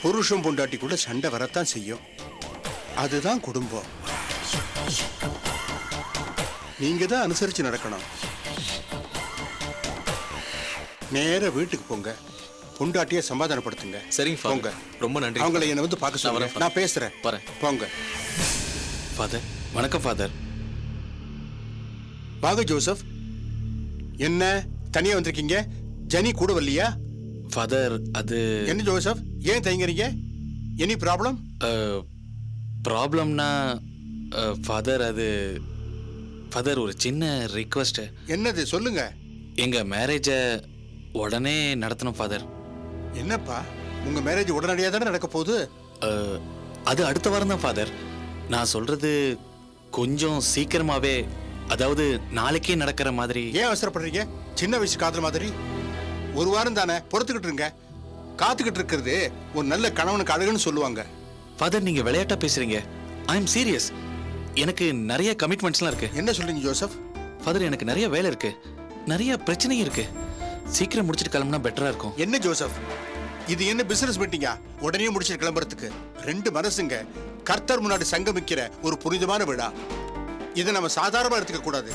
புருஷன் பொண்டாட்டி கூட சண்டை வரத்தான் செய்யும். அதுதான் குடும்பம். நீங்க தான் அனுசரிச்சு நடக்கணும். நேர வீட்டுக்கு போங்க, பொண்டாட்டிய சமாதானப்படுத்துங்க. சரிங்க போங்க. ரொம்ப நன்றி. அவங்களை என்ன வந்து பார்க்க சொல்லுங்க, நான் பேசுறேன். போங்க. ஃபாதர் வணக்கம். ஃபாதர் வாங்க ஜோசப். என்ன தனியா வந்திருக்கீங்க? ஜெனி கூட வரலையா? ஃபாதர் அது என்ன ஜோசப், ஏன் தயங்குறீங்க? Any problem? ப்ராப்ளம்னா ஃபாதர் அது ஃபாதர் ஒரு சின்ன ரிக்வெஸ்ட். என்னது சொல்லுங்க. எங்க மேரேஜை உடனே நடத்தணும் ஃபாதர். என்னப்பா, உங்க மேரேஜ் உடனடியாக தானே நடக்க போகுது? அது அடுத்த வாரம் தான் ஃபாதர். நான் சொல்றது கொஞ்சம் சீக்கிரமாவே, அதாவது நாளைக்கே நடக்கிற மாதிரி. ஏன் அவசரப்படுறீங்க? சின்ன வயசு காதல் மாதிரி. ஒரு வாரம் தானே, பொறுத்துக்கிட்டு இருங்க. காத்துக்கிட்டு இருக்கிறது ஒரு நல்ல கணவனுக்கு அழகுன்னு சொல்லுவாங்க. ஃபாதர் நீங்க விளையாட்டா பேசுறீங்க. I am serious. எனக்கு நிறைய கமிட்மெண்ட்ஸ்லாம் இருக்கு. என்ன சொல்றீங்க ஜோசப்? ஃபாதர் எனக்கு நிறைய வேலை இருக்கு, நிறைய பிரச்சனை இருக்கு. சீக்கிரம் முடிச்சிட்டு கிளம்புனா பெட்டரா இருக்கும். என்ன ஜோசப், இது என்ன பிசினஸ் மீட்டிங்கா? உடனே முடிச்சிட்டு கிளம்புறதுக்கு? ரெண்டு மனசுங்க கர்த்தர் முன்னாடி சங்கமிக்கிற ஒரு புனிதமான விழா. இதை நம்ம சாதாரணமா எடுத்துக்க கூடாது.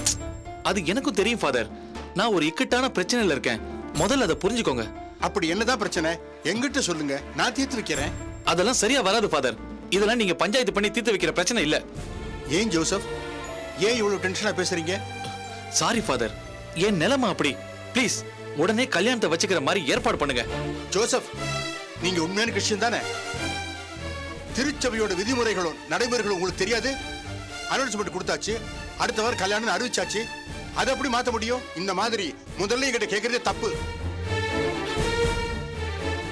அது எனக்கும் தெரியும் ஃபாதர். நான் ஒரு இக்கட்டான பிரச்சனையில இருக்கேன். முதல்ல அதை புரிஞ்சுக்கோங்க. அப்படி என்னதான் பிரச்சனை? எங்கிட்ட சொல்லுங்க, நான் தீர்த்து வைக்கிறேன். அதெல்லாம் சரியா வராது ஃபாதர். இதெல்லாம் நீங்க பஞ்சாயத்து பண்ணி தீர்த்து வைக்கிற பிரச்சனை இல்ல. ஏன் ஜோசப், ஏன் இவ்வளவு டென்ஷனா பேசுறீங்க? சாரி ஃபாதர், என் நிலைமை அப்படி. ப்ளீஸ் உடனே கல்யாணத்தை வச்சுக்கிற மாதிரி ஏற்பாடு பண்ணுங்க. ஜோசப், நீங்க உண்மையான கிறிஸ்டியன் தானே? திருச்சபையோட விதிமுறைகளும் நடைமுறைகளும் உங்களுக்கு தெரியாது? அனௌன்ஸ்மெண்ட் கொடுத்தாச்சு, அடுத்த வாரம் கல்யாணம் அறிவிச்சாச்சு. அதை எப்படி மாத்த முடியும்? இந்த மாதிரி முதல்ல என்கிட்ட கேட்கறதே தப்பு.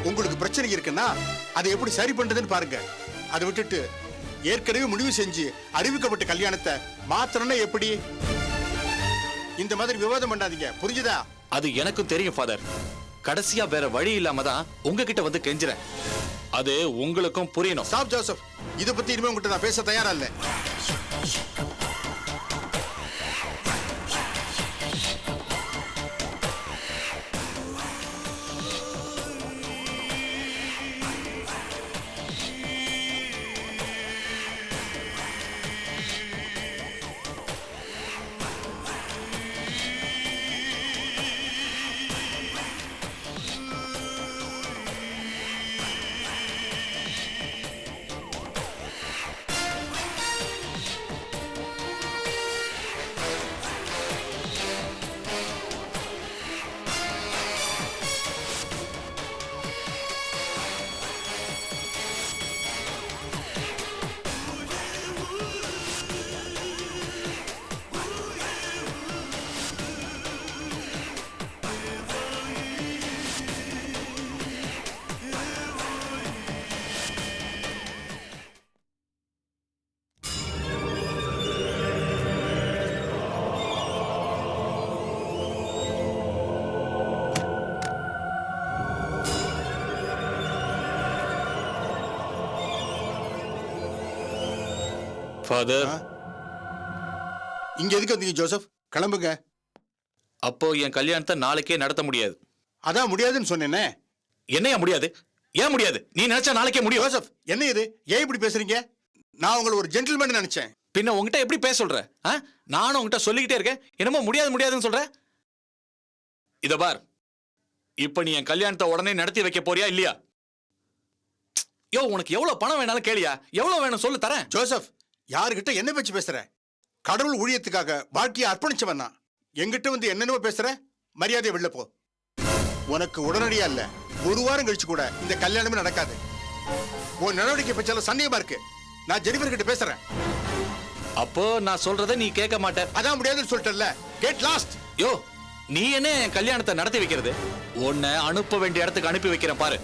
உங்களுக்கு பிரச்சனை இருக்குன்னா அதை எப்படி சரி பண்றதுன்னு பாருங்க. அதை விட்டுட்டு ஏற்கனவே முடிவு செஞ்சு அறிவிக்கப்பட்ட கல்யாணத்தை மாத்தணும்னா எப்படி? இந்த மாதிரி விவாதம் பண்ணாதீங்க, புரிஞ்சுதா? அது எனக்கும் தெரியும் ஃபாதர். கடைசியா வேற வழி இல்லாம தான் உங்ககிட்ட வந்து கெஞ்சுறேன். அது உங்களுக்கும் புரியணும். ஸ்டாப் ஜோசப், இதை பத்தி இனிமே உங்ககிட்ட நான் பேச தயாரா இல்ல. ஃபாதர், இங்க எதுக்கு வந்தீங்க ஜோசப்? கிளம்புங்க. அப்போ என் கல்யாணத்தை நாளைக்கே நடத்த முடியாது. அதான் முடியாதுன்னு சொன்னேனே. என்னையா முடியாது? ஏன் முடியாது? நீ நினைச்சா நாளைக்கே முடியும். ஜோசப், என்ன இது? ஏன் இப்படி பேசுறீங்க? நான் உங்களை ஒரு ஜென்டில்மேன் நினைச்சேன். பின்ன உங்ககிட்ட எப்படி பேச சொல்ற? நானும் உங்ககிட்ட சொல்லிக்கிட்டே இருக்கேன், என்னமோ முடியாது முடியாதுன்னு சொல்ற. இத பார், இப்ப நீ என் கல்யாணத்தை உடனே நடத்தி வைக்க போறியா இல்லையா? யோ, உனக்கு எவ்வளவு பணம் வேணாலும் கேளியா? எவ்வளவு வேணும் சொல்லு, தரேன். ஜோசப், யாருகிட்ட என்ன பேச்சு பேசுற? கடவுள் ஊழியத்துக்காக வாழ்க்கையை அர்ப்பணிச்சவன் நான். எங்கிட்ட வந்து என்னென்னமோ பேசுற? மரியாதை வெளில போ. உனக்கு உடனடியா இல்ல, ஒரு வாரம் கழிச்சு கூட இந்த கல்யாணமே நடக்காது. உன் நடவடிக்கை பச்சால சந்தேகமா இருக்கு. நான் ஜெனிஃபர் கிட்ட பேசுறேன். அப்போ நான் சொல்றதை நீ கேட்க மாட்ட. அதான் முடியாதுன்னு சொல்லிட்டல. Get lost. யோ, நீ என்ன என் கல்யாணத்தை நடத்தி வைக்கிறது? உன்னை அனுப்ப வேண்டிய இடத்துக்கு அனுப்பி வைக்கிறேன் பாரு.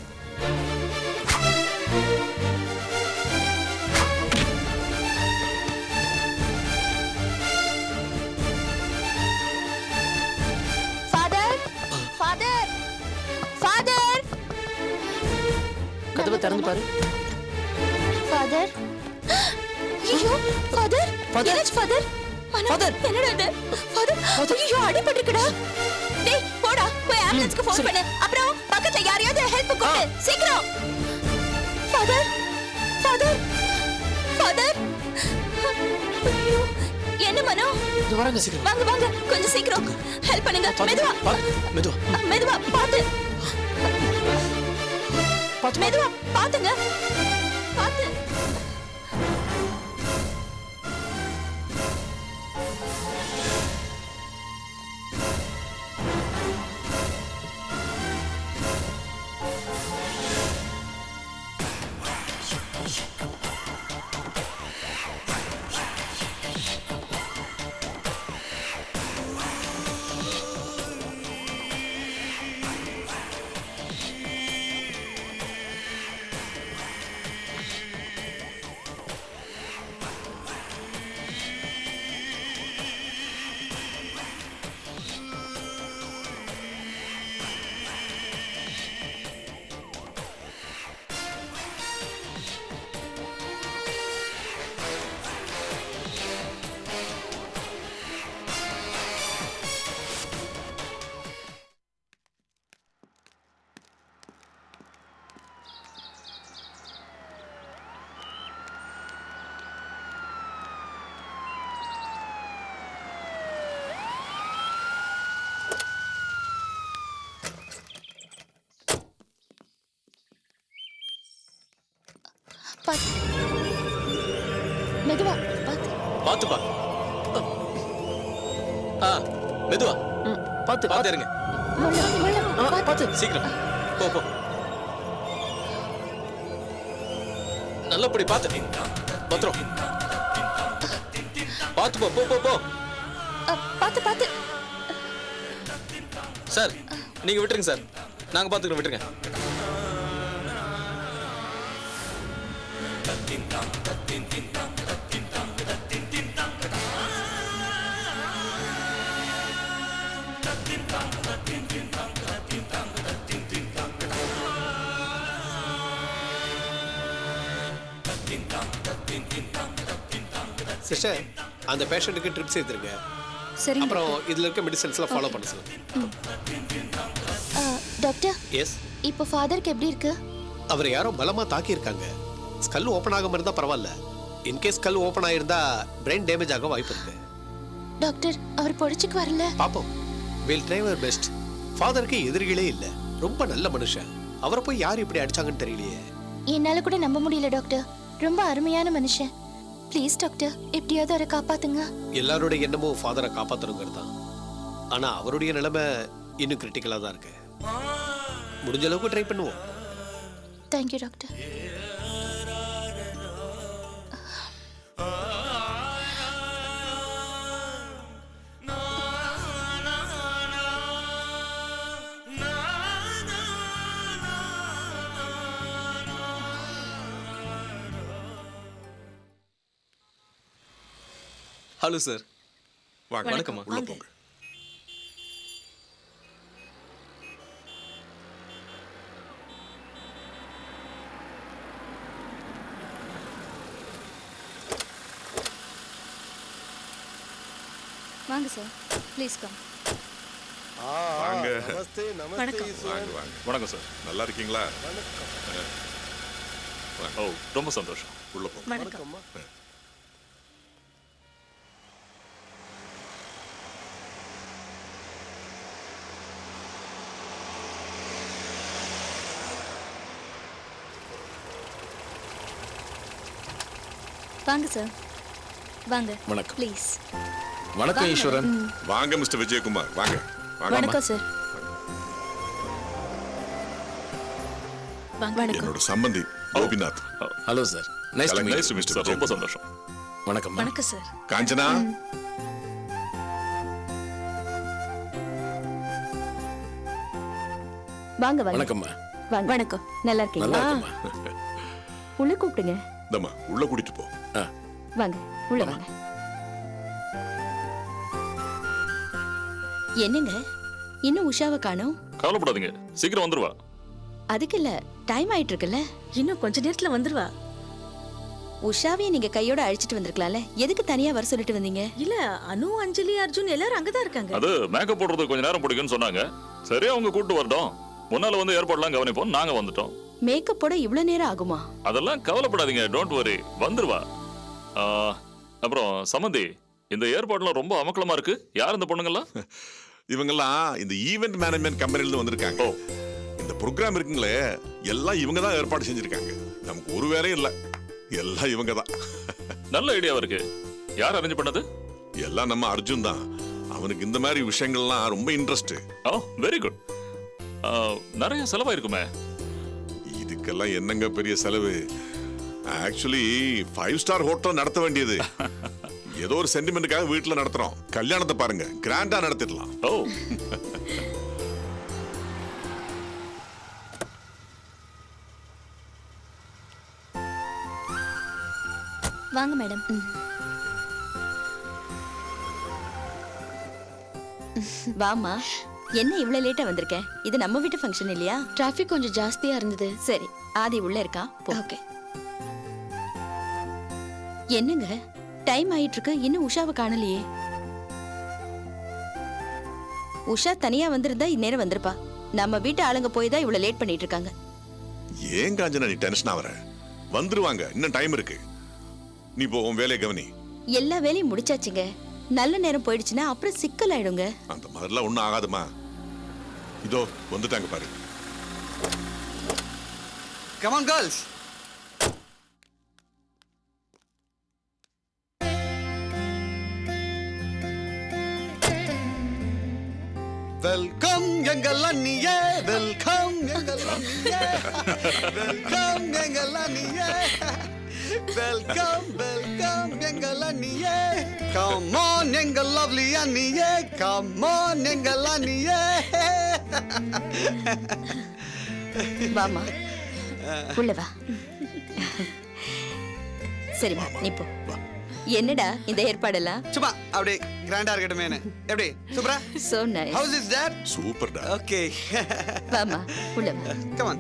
கதவை திறந்து பாரு. ஃபாதர், ஐயோ ஃபாதர், என்னாச்சு ஃபாதர்? ஃபாதர், என்னடா இது? ஃபாதர், ஐயோ அடிபட்டுக்குடா. டேய் போடா, போய் ஆம்புலன்ஸ்க்கு ஃபோன் பண்ணு. அப்புறம் பக்கத்துல யாரையாவது ஹெல்ப் கூப்பிடு, சீக்கிரம். ஃபாதர் ஃபாதர் ஃபாதர் ஐயோ என்ன மனோ வரங்க சீக்கிரம் வாங்க வாங்க கொஞ்சம் சீக்கிரம் ஹெல்ப் பண்ணுங்க மெதுவா மெதுவா மெதுவா பாத்து மெதுவா பாத்துங்க பாத்து பாத்து மெதுவா பாத்து பாத்துப்பா மெதுவா பாத்து பாத்து இருங்க பாத்து சீக்கிரம் போ போ நல்லபடி பாத்து பத்திரம் பாத்து போ போ போ போ பாத்து பாத்து சார் நீங்க விட்டுருங்க சார் நாங்க பாத்துக்கிறோம் விட்டுருங்க சிஸ்டர் அந்த பேஷண்ட்டுக்கு ட்ரிப்ஸ் எடுத்துருங்க சரி அப்புறம் இதுல இருக்க மெடிசன்ஸ்லாம் ஃபாலோ பண்ண சொல்லுங்க டாக்டர் எஸ் இப்போ ஃபாதருக்கு எப்படி இருக்கு அவர் யாரோ பலமா தாக்கி இருக்காங்க ஸ்கல் ஓபன் ஆகாம இருந்தா பரவாயில்ல இன்கேஸ் ஸ்கல் ஓபன் ஆயிருந்தா பிரெயின் டேமேஜ் ஆக வாய்ப்பு இருக்கு டாக்டர் அவர் பொடிச்சுக்கு வரல பாப்போம் வில் ட்ரை அவர் பெஸ்ட் ஃபாதருக்கு எதிரிகளே இல்ல ரொம்ப நல்ல மனுஷன் அவரை போய் யார் இப்படி அடிச்சாங்கன்னு தெரியலையே என்னால கூட நம்ப முடியல டாக்டர் ரொம்ப அருமையான மனுஷன் ப்ளீஸ் டாக்டர் எப்படியாவது அவரை காப்பாத்துங்க எல்லாரோட எண்ணமும் ஃபாதரை காப்பாத்தணுங்கிறது தான் ஆனா அவருடைய நிலைமை இன்னும் கிரிட்டிக்கலா தான் இருக்கு முடிஞ்ச அளவுக்கு ட்ரை பண்ணுவோம் தேங்க்யூ டாக்டர் ஹலோ சார் வாங்க வணக்கம்மா. உள்ள போங்க வாங்க சார் ப்ளீஸ் கம் வாங்க வணக்கம் வாங்க வாங்க வணக்கம் சார். நல்லா இருக்கீங்களா ஓ ரொம்ப சந்தோஷம். உள்ள போங்க வணக்கம் வாங்க சார் வாங்க வணக்கம். ப்ளீஸ் வணக்கம் ஈஸ்வரன். வாங்க மிஸ்டர் விஜயகுமார் வாங்க வாங்க வணக்கம் சார் வணக்கம் என்னோட சம்பந்தி Gopinath hello sir. Nice to Nice to meet you, ரொம்ப விஜயகுமார். சந்தோஷம். வணக்கம் வணக்கம் சார் காஞ்சனா வாங்க வாங்க வணக்கம்மா. வாங்க வணக்கம் நல்லா நல்லா இருக்கீங்களா இருக்குமா? உள்ள கூப்பிடுங்க தம்மா உள்ள கூட்டிட்டு போ வாங்க உள்ள வாங்க என்னங்க இன்னும் உஷாவை காணோம் கவலைப்படாதீங்க, சீக்கிரம் வந்துருவா. அதுக்கு இல்ல டைம் ஆயிட்டு இருக்குல்ல இன்னும் கொஞ்ச நேரத்துல வந்துருவா. உஷாவையும் நீங்க கையோட அழைச்சிட்டு வந்திருக்கலாம்ல எதுக்கு தனியா வர சொல்லிட்டு வந்தீங்க இல்ல அனு அஞ்சலி அர்ஜுன் எல்லாரும் அங்கதான் இருக்காங்க. அது மேக்கப் போடுறது கொஞ்ச நேரம் பிடிக்கும்னு சொன்னாங்க. சரி அவங்க கூட்டு வரட்டும். முன்னால வந்து ஏற்பாடுலாம் கவனிப்போம். நாங்க வந்துட்டோம். மேக்கப் போட இவ்வளவு நேரம் ஆகுமா? அதெல்லாம் கவலைப்படாதீங்க, டோன்ட் வரி, வந்துருவா. அப்புறம் சமந்தி, இந்த ஏற்பாடுலாம் ரொம்ப அமக்கலமா இருக்கு. யார் இந்த பொண்ணுங்கெல்லாம்? இவங்கெல்லாம் இந்த ஈவென்ட் மேனேஜ்மெண்ட் கம்பெனில வந்திருக்காங்க. இந்த ப்ரோக்ராம் இருக்குங்களே, எல்லாம் இவங்க தான் ஏற்பாடு செஞ்சிருக்காங்க. நமக்கு ஒரு வேலையும் இல்ல, எல்லாம் இவங்க தான். நல்ல ஐடியாவா இருக்கு. யார் அரேஞ்ச் பண்ணது? எல்லாம் நம்ம அர்ஜுன் தான். அவனுக்கு இந்த மாதிரி விஷயங்கள்லாம் ரொம்ப இன்ட்ரெஸ்ட். ஓ, வெரி குட். நிறைய செலவாயிருக்குமே. இதுக்கெல்லாம் என்னங்க பெரிய செலவு. ஆக்சுவலி 5 ஸ்டார் ஹோட்டல் நடத்த வேண்டியது ஏதோ ஒரு சென்டிமெண்ட்டுக்காக வீட்டுல நடத்துறோம். கல்யாணத்தை பாருங்க, கிராண்டா நடத்திடலாம். ஓ, வாங்க மேடம். வாமா. என்ன இவ்வளவு லேட்டா வந்திருக்க? இது நம்ம வீட்டு ஃபங்க்ஷன் இல்லையா? டிராஃபிக் கொஞ்சம் ஜாஸ்தியா இருந்தது. சரி, ஆதி உள்ள இருக்கா? ஓகே. என்னங்க டைம் ஆயிட்டு இருக்கு, இன்னும் உஷாவை காணலையே. உஷா தனியா வந்திருந்தா இந்நேரம் வந்திருப்பா. நம்ம வீட்டு ஆளுங்க போய் தான் இவ்வளவு லேட் பண்ணிட்டு இருக்காங்க. ஏன் காஞ்சனா நீ டென்ஷன் ஆவற? வந்துருவாங்க, இன்னும் டைம் இருக்கு. நீ போ, உன் வேலையை கவனி. எல்லா வேலையும் முடிச்சாச்சுங்க. நல்ல நேரம் போயிடுச்சுன்னா அப்புறம் சிக்கல் ஆயிடுங்க. அந்த மாதிரிலாம் ஒண்ணும் ஆகாதுமா. இதோ வந்துட்டாங்க பாரு. Come on, girls. வெல்கம் எங்கள் அண்ணியே, வெல்கம் எங்கள் அண்ணியே, வெல்கம் எங்கள் அண்ணியே, வெல்கம் வெல்கம் எங்கள் அண்ணியே, கம் ஆன் எங்கள் லவ்லி அண்ணியே, கம் ஆன் எங்கள் அண்ணியே. வாமா, உள்ள வா. சரிம்மா, நீ போ. என்னடா இந்த ஏற்பாடெல்லாம்? சும்மா அப்படியே கிராண்டா இருக்கட்டுமேனு. எப்படி சூப்பரா? So nice. How's it, Dad? சூப்பர்டா. Okay. வாமா, உள்ள வா. Come on.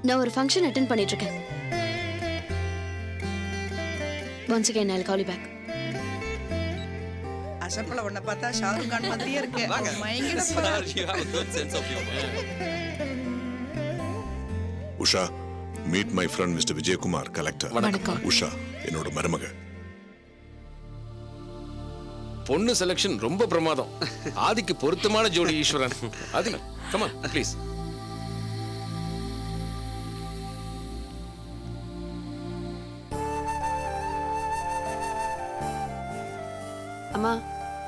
நான் ஒரு ஃபங்க்ஷன் அட்டெண்ட் பண்ணிட்டு இருக்கேன். Once again I'll call you back. அசப்பல உன்னை பார்த்தா ஷாருக் கான் மாதிரியே இருக்கு. மயங்கிட Sir, you have a good sense of humor. Usha, meet my friend mister Vijayakumar, collector. வணக்கம். உஷா என்னோட மருமக. பொண்ணு செலக்ஷன் ரொம்ப பிரமாதம். ஆதிக்கு பொருத்தமான ஜோடி ஈஸ்வரன். ஆதி, கம் ஆன் ப்ளீஸ். அம்மா,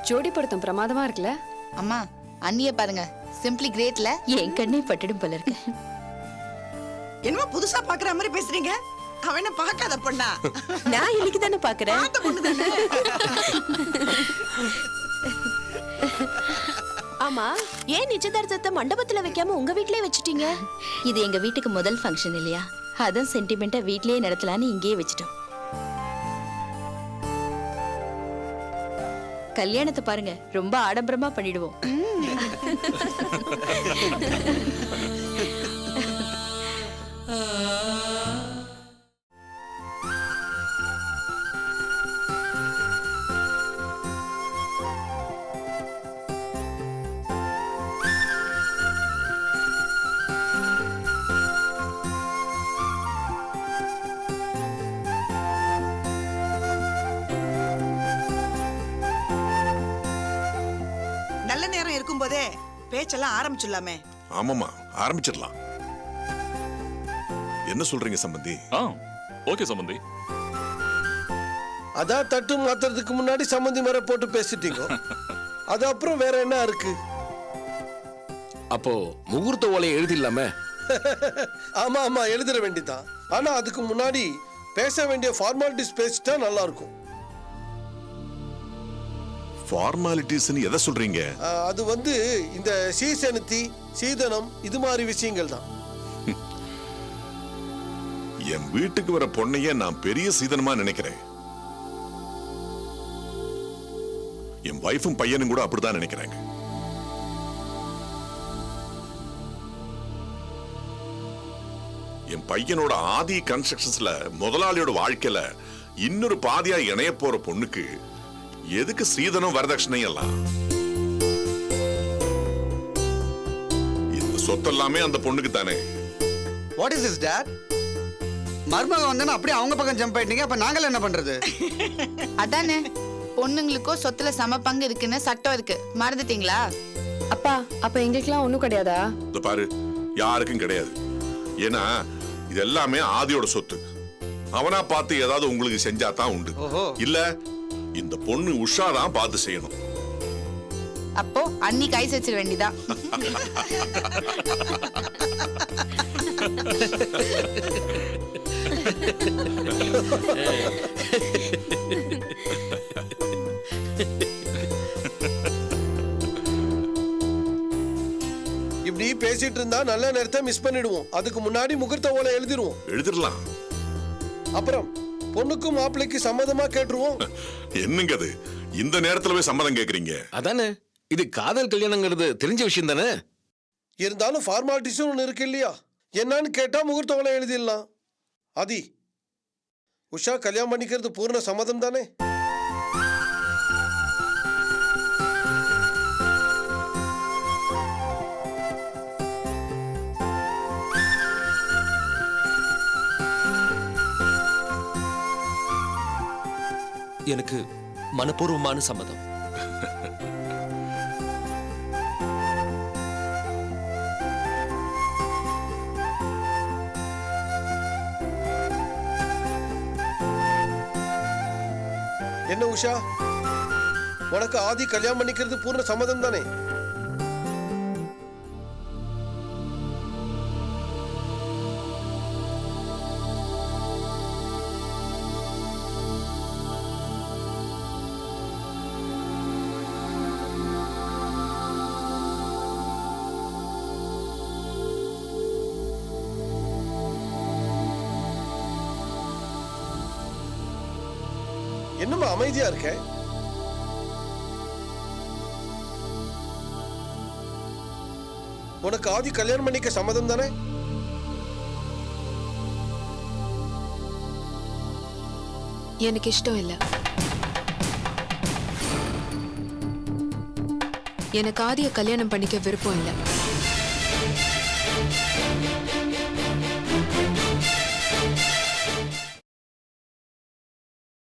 ஜோடி பொருத்தம் பிரமாதமா இருக்குல்ல? அம்மா அண்ணிய பாருங்க, சிம்பிளி கிரேட்ல. என் கண்ணே பட்டுடும் போல இருக்கு. என்னமோ புதுசா பாக்குற மாதிரி பேசுறீங்க. அவன பார்க்காத பொண்ணா? நான் இன்னைக்கு தானே பாக்குறேன். பார்த்த பொண்ணு தானே. ஆமா, ஏன் நிச்சயதார்த்தத்தை மண்டபத்துல வைக்காம உங்க வீட்லயே வச்சிட்டீங்க? இது எங்க வீட்டுக்கு முதல் ஃபங்க்ஷன் இல்லையா? அதான் சென்டிமெண்டா வீட்லயே நடத்தலான்னு இங்கேயே வச்சிட்டோம். கல்யாணத்தை பாருங்க, ரொம்ப ஆடம்பரமா பண்ணிடுவோம். நல்ல நேரம் இருக்கும்போதே பேச்செல்லாம் ஆரம்பிச்சிடலாமே. ஆமாமா, ஆரம்பிச்சிடலாம். என்ன சொல்றீங்க சம்பந்தி? ஓகே சம்பந்தி. அதான் தட்டு மாத்துறதுக்கு முன்னாடி சம்பந்தி மர போட்டு பேசிட்டீங்க. அது அப்புறம் வேற என்ன இருக்கு? அப்போ முகூர்த்த ஓலையை எழுதிடலாமே? ஆமா ஆமா, எழுதிட வேண்டியதான். ஆனா அதுக்கு முன்னாடி பேச வேண்டிய ஃபார்மாலிட்டிஸ் பேசிட்டா நல்லா இருக்கும். ஃபார்மாலிட்டிஸ்னு எதை சொல்றீங்க? அது வந்து இந்த சீசனத்தி, சீதனம், இது மாதிரி விஷயங்கள் தான். என் வீட்டுக்கு வர பொண்ணைய நான் பெரிய சீதனமா நினைக்கிறேன். என் வைஃபும் பையனும் கூட அப்படிதான் நினைக்கிறாங்க. என் பையனோட ஆதி கன்ஸ்ட்ரக்ஷன்ஸ்ல முதலாளியோட வாழ்க்கையில இன்னொரு பாதியா இணைய போற பொண்ணுக்கு எதுக்கு சீதனம் வரதட்சணை எல்லாம்? சொத்து எல்லாமே அந்த பொண்ணுக்கு தானே. What is this dot? மருமகன் வந்தா அப்படியே அவங்க பக்கம் ஜம்ப் ஆயிட்டீங்க. அப்ப நாங்கள என்ன பண்றது? அதானே பொண்ணுங்களுக்கும் சொத்துல சம பங்கு இருக்குன்னு சட்டம் இருக்கு, மறந்துட்டீங்களா? அப்பா அப்ப எங்களுக்குலாம் ஒண்ணும் கிடையாதா? இத பாரு, யாருக்கும் கிடையாது. ஏன்னா இது எல்லாமே ஆதியோட சொத்து. அவனா பார்த்து ஏதாவது உங்களுக்கு செஞ்சா தான் உண்டு. இல்ல இந்த பொண்ணு உஷா தான் பார்த்து செய்யணும். அப்போ அன்னி கை வச்சிட வேண்டியதான். இப்படி பேசிட்டு இருந்தா நல்ல நேரத்தை மிஸ் பண்ணிடுவோம். அதுக்கு முன்னாடி முகூர்த்த ஓலை எழுதிடலாம். அப்புறம் பொண்ணுக்கும் மாப்பிள்ளைக்கு சம்மதமா கேட்டுருவோம். என்னங்க அது இந்த நேரத்துல போய் சம்மதம் கேக்குறீங்க? அதானே, இது காதல் கல்யாணங்கிறது தெரிஞ்ச விஷயம் தானே. இருந்தாலும் ஃபார்மாலிட்டிஸும் ஒன்று இருக்கு இல்லையா? என்னன்னு கேட்டா முகூர்த்த ஓலை எழுதிடலாம். ஆதி, உஷா கல்யாணம் பண்ணிக்கிறது பூர்ண சம்மதம் தானே? எனக்கு மனப்பூர்வமான சம்மதம். என்ன உஷா, உனக்கு ஆதி கல்யாணம் பண்ணிக்கிறது பூர்ண சம்மதம் தானே? என்னமா அமைதியா இருக்க? உனக்கு ஆதி கல்யாணம் பண்ணிக்க சம்மதம் தானே? எனக்கு இஷ்டம் இல்ல. எனக்கு ஆதிய கல்யாணம் பண்ணிக்க விருப்பம் இல்ல.